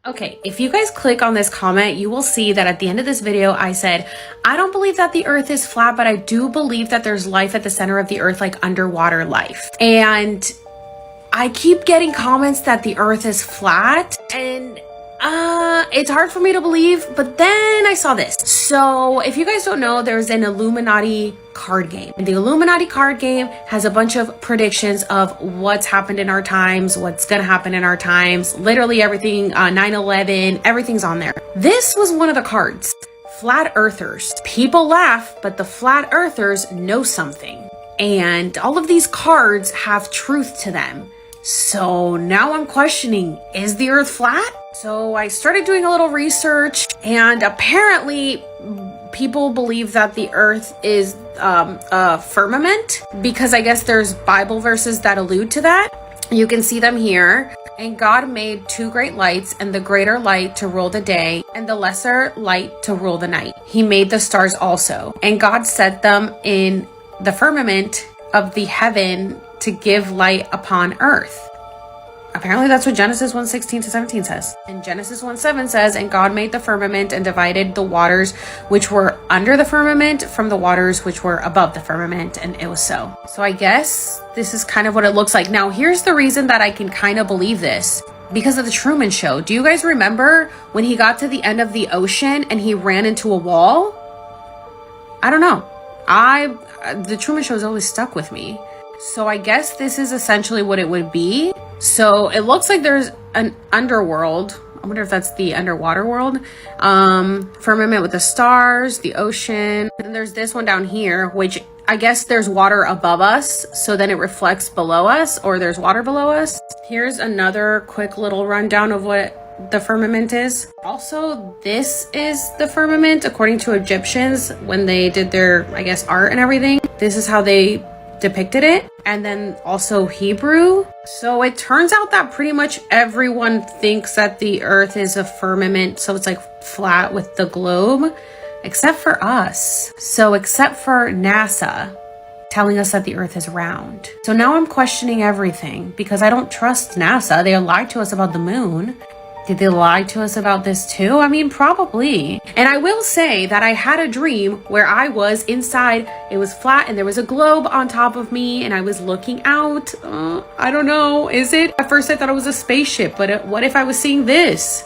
Okay, if you guys click on this comment, you will see that at the end of this video, I said, I don't believe that the earth is flat, but I do believe that there's life at the center of the earth, like underwater life. And I keep getting comments that the earth is flat, and it's hard for me to believe, but then I saw this. So if you guys don't know, there's an Illuminati card game. And the Illuminati card game has a bunch of predictions of what's happened in our times, what's gonna happen in our times, literally everything, 9/11, everything's on there. This was one of the cards. Flat earthers. People laugh, but the flat earthers know something. And all of these cards have truth to them. So now I'm questioning, is the earth flat? So I started doing a little research, and apparently people believe that the earth is a firmament, because I guess there's Bible verses that allude to that. You can see them here. And God made two great lights, and the greater light to rule the day, and the lesser light to rule the night. He made the stars also, and God set them in the firmament of the heaven to give light upon earth. Apparently that's what Genesis 1:16-17 says. And Genesis 1:7 says, and God made the firmament and divided the waters which were under the firmament from the waters which were above the firmament, and it was so. So I guess this is kind of what it looks like. Now here's the reason that I can kind of believe this. Because of the Truman Show. Do you guys remember when he got to the end of the ocean and he ran into a wall? I don't know. The Truman Show has always stuck with me. So I guess this is essentially what it would be. So it looks like there's an underworld. I wonder if that's the underwater world. Firmament with the stars, the ocean. And there's this one down here, which I guess there's water above us. So then it reflects below us, or there's water below us. Here's another quick little rundown of what the firmament is. Also, this is the firmament according to Egyptians when they did their, I guess, art and everything. This is how they depicted it. And then also Hebrew. So it turns out that pretty much everyone thinks that the earth is a firmament, so it's like flat with the globe, except for us. So except for NASA telling us that the earth is round. So now I'm questioning everything because I don't trust NASA. They lied to us about the moon. Did they lie to us about this too? I mean, probably. And I will say that I had a dream where I was inside, it was flat and there was a globe on top of me and I was looking out. I don't know, is it? At first I thought it was a spaceship, but what if I was seeing this?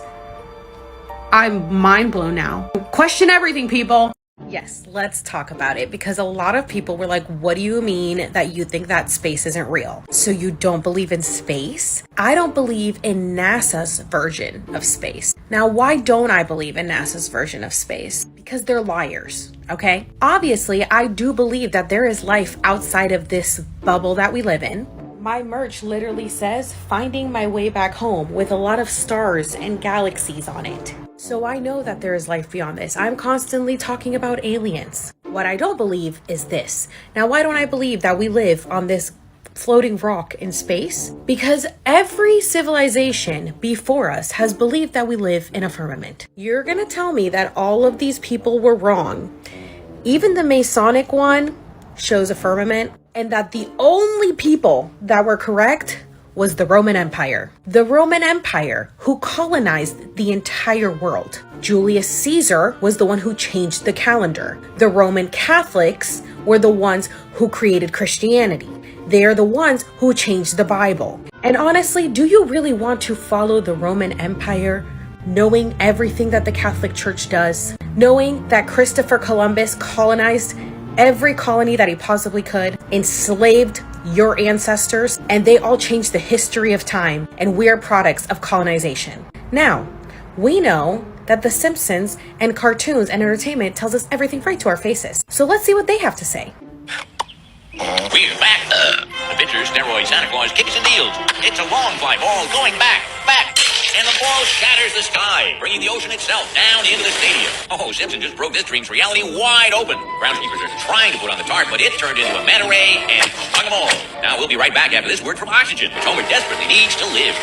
I'm mind blown now. Question everything, people. Yes, let's talk about it, because a lot of people were like, what do you mean that you think that space isn't real? So you don't believe in space? I don't believe in NASA's version of space. Now, why don't I believe in NASA's version of space? Because they're liars, okay? Obviously, I do believe that there is life outside of this bubble that we live in. My merch literally says, finding my way back home, with a lot of stars and galaxies on it. So I know that there is life beyond this. I'm constantly talking about aliens. What I don't believe is this. Now, why don't I believe that we live on this floating rock in space? Because every civilization before us has believed that we live in a firmament. You're gonna tell me that all of these people were wrong. Even the Masonic one shows a firmament, and that the only people that were correct was the Roman Empire. The Roman Empire, who colonized the entire world. Julius Caesar was the one who changed the calendar. The Roman Catholics were the ones who created Christianity. They are the ones who changed the Bible. And honestly, do you really want to follow the Roman Empire, knowing everything that the Catholic Church does? Knowing that Christopher Columbus colonized every colony that he possibly could, enslaved your ancestors, and they all changed the history of time, and we are products of colonization. Now, we know that The Simpsons and cartoons and entertainment tells us everything right to our faces. So let's see what they have to say. We're back. Adventures, steroids, Santa Claus, kicks and deals. It's a long fly ball going back. And the ball shatters the sky, bringing the ocean itself down into the stadium. Oh, Simpson just broke this dream's reality wide open. Groundskeepers are trying to put on the tarp, but it turned into a manta ray and stung them all. Now we'll be right back after this word from oxygen, which Homer desperately needs to live.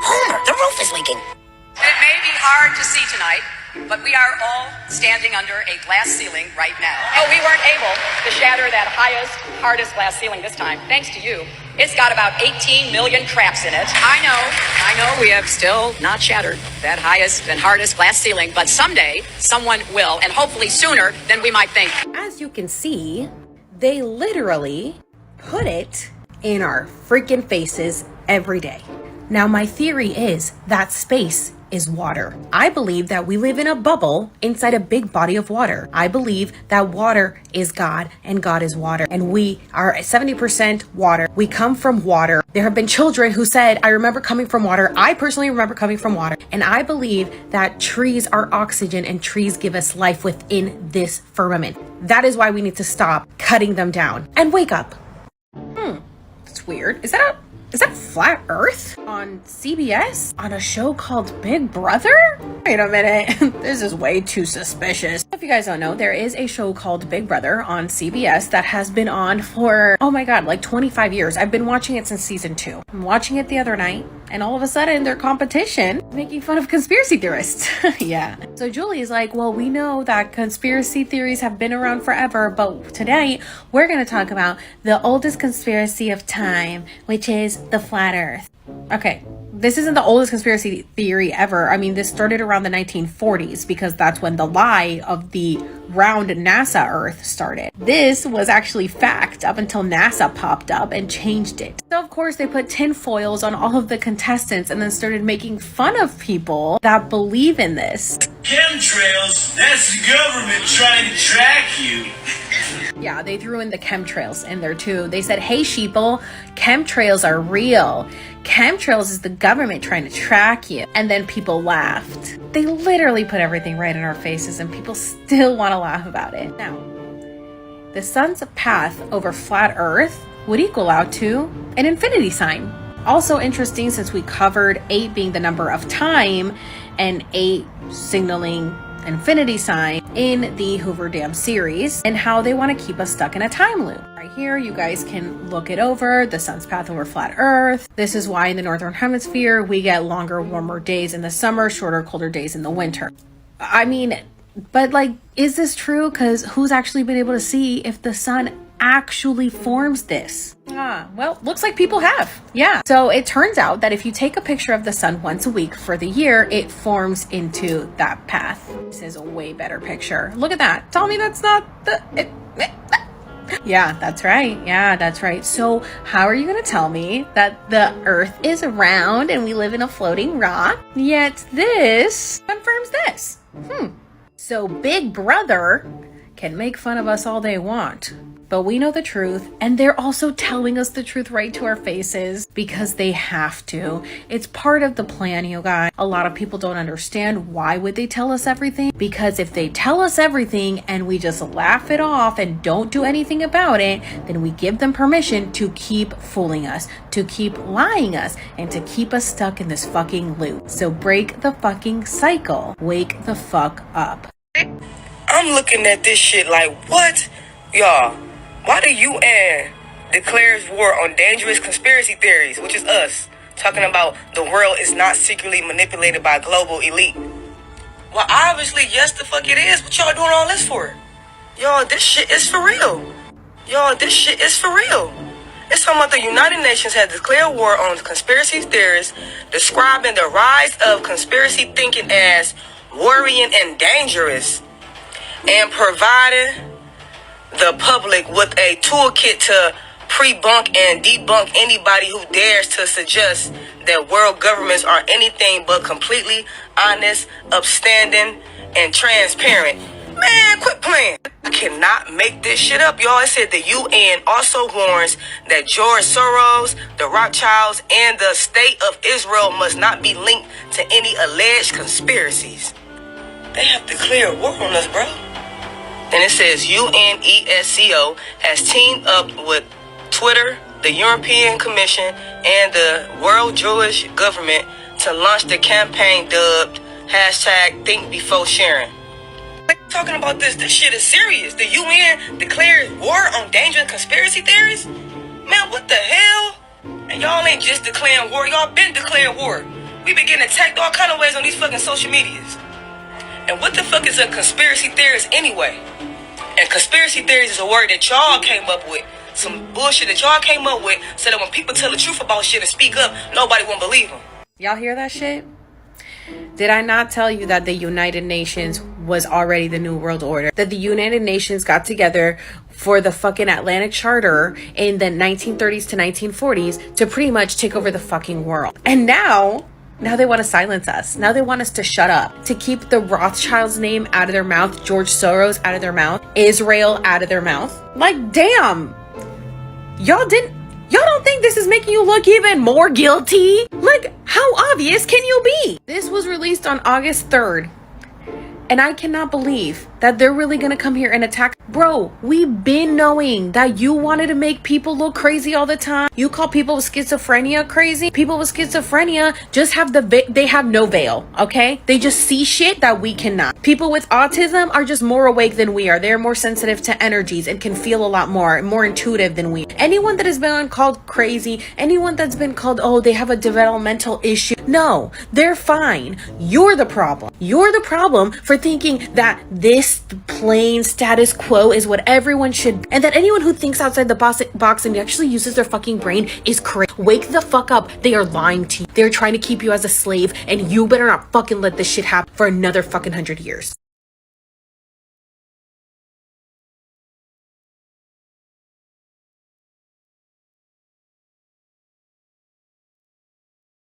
Homer, the roof is leaking. It may be hard to see tonight, but we are all standing under a glass ceiling right now. Oh, we weren't able to shatter that hardest glass ceiling this time, thanks to you. It's got about 18 million craps in it. I know, we have still not shattered that highest and hardest glass ceiling, but someday someone will, and hopefully sooner than we might think. As you can see, they literally put it in our freaking faces every day. Now, my theory is that space is water. I believe that we live in a bubble inside a big body of water. I believe that water is God and God is water. And we are 70% water. We come from water. There have been children who said, I remember coming from water. I personally remember coming from water. And I believe that trees are oxygen and trees give us life within this firmament. That is why we need to stop cutting them down and wake up. That's weird. Is that Flat Earth on CBS on a show called Big Brother? Wait a minute. This is way too suspicious. If you guys don't know, there is a show called Big Brother on CBS that has been on for, oh my God, like 25 years. I've been watching it since season 2. I'm watching it the other night, and all of a sudden their competition making fun of conspiracy theorists. Yeah. So Julie's like, well, we know that conspiracy theories have been around forever, but today we're going to talk about the oldest conspiracy of time, which is the flat earth. Okay, this isn't the oldest conspiracy theory ever. I mean, this started around the 1940s because that's when the lie of the round NASA Earth started. This was actually fact up until NASA popped up and changed it. So of course they put tin foils on all of the contestants and then started making fun of people that believe in this. Chemtrails, that's the government trying to track you. Yeah, they threw in the chemtrails in there too. They said, hey sheeple, chemtrails are real. Chemtrails is the government trying to track you. And then people laughed. They literally put everything right in our faces and people still want to laugh about it. Now, the sun's path over flat Earth would equal out to an infinity sign. Also interesting, since we covered 8 being the number of time and 8 signaling infinity sign in the Hoover Dam series, and how they want to keep us stuck in a time loop. Right here, you guys can look it over, the sun's path over flat Earth. This is why in the northern hemisphere we get longer, warmer days in the summer, shorter, colder days in the winter. I mean, but like, is this true? Because who's actually been able to see if the sun actually forms this? Well, looks like people have. Yeah. So it turns out that if you take a picture of the sun once a week for the year, it forms into that path. This is a way better picture. Look at that. Tell me that's not the... Yeah, that's right. Yeah, that's right. So how are you going to tell me that the Earth is round and we live in a floating rock, yet this confirms this? So Big Brother can make fun of us all they want, but we know the truth, and they're also telling us the truth right to our faces because they have to. It's part of the plan, you guys. A lot of people don't understand why would they tell us everything, because if they tell us everything and we just laugh it off and don't do anything about it, then we give them permission to keep fooling us, to keep lying us, and to keep us stuck in this fucking loop. So break the fucking cycle. Wake the fuck up. I'm looking at this shit like, what? Y'all, why the UN declares war on dangerous conspiracy theories, which is us, talking about the world is not secretly manipulated by global elite? Well, obviously, yes, the fuck it is. What y'all doing all this for? Y'all, this shit is for real. Y'all, this shit is for real. It's talking about the United Nations has declared war on conspiracy theorists, describing the rise of conspiracy thinking as worrying and dangerous, and providing the public with a toolkit to pre-bunk and debunk anybody who dares to suggest that world governments are anything but completely honest, upstanding, and transparent. Man, quit playing. I cannot make this shit up, y'all. It said the UN also warns that George Soros, the Rothschilds, and the state of Israel must not be linked to any alleged conspiracies. They have declared war on us, bro. And it says UNESCO has teamed up with Twitter, the European Commission, and the World Jewish Government to launch the campaign dubbed #ThinkBeforeSharing. Talking about this shit is serious. The UN declares war on dangerous conspiracy theories? Man, what the hell? And y'all ain't just declaring war, y'all been declaring war. We been getting attacked all kind of ways on these fucking social medias. And what the fuck is a conspiracy theorist anyway? And conspiracy theories is a word that y'all came up with some bullshit that y'all came up with, so that when people tell the truth about shit and speak up, nobody won't believe them. Y'all hear that shit? Did I not tell you that the United Nations was already the New World Order? That the United Nations got together for the fucking Atlantic Charter in the 1930s to 1940s to pretty much take over the fucking world. And now they want to silence us. Now they want us to shut up, to keep the Rothschilds' name out of their mouth, George Soros out of their mouth, Israel out of their mouth. Like, damn. Y'all don't think this is making you look even more guilty? Like, how obvious can you be? This was released on August 3rd. And I cannot believe that they're really gonna come here and attack. Bro, we've been knowing that you wanted to make people look crazy all the time. You call people with schizophrenia crazy? People with schizophrenia just have they have no veil, okay? They just see shit that we cannot. People with autism are just more awake than we are. They're more sensitive to energies and can feel a lot more intuitive than we. Anyone that has been called crazy, anyone that's been called, oh, they have a developmental issue. No, they're fine. You're the problem. You're the problem for thinking that this plain status quo is what everyone should, and that anyone who thinks outside the box and actually uses their fucking brain is crazy. Wake the fuck up. They are lying to you. They're trying to keep you as a slave, and you better not fucking let this shit happen for another fucking 100 years.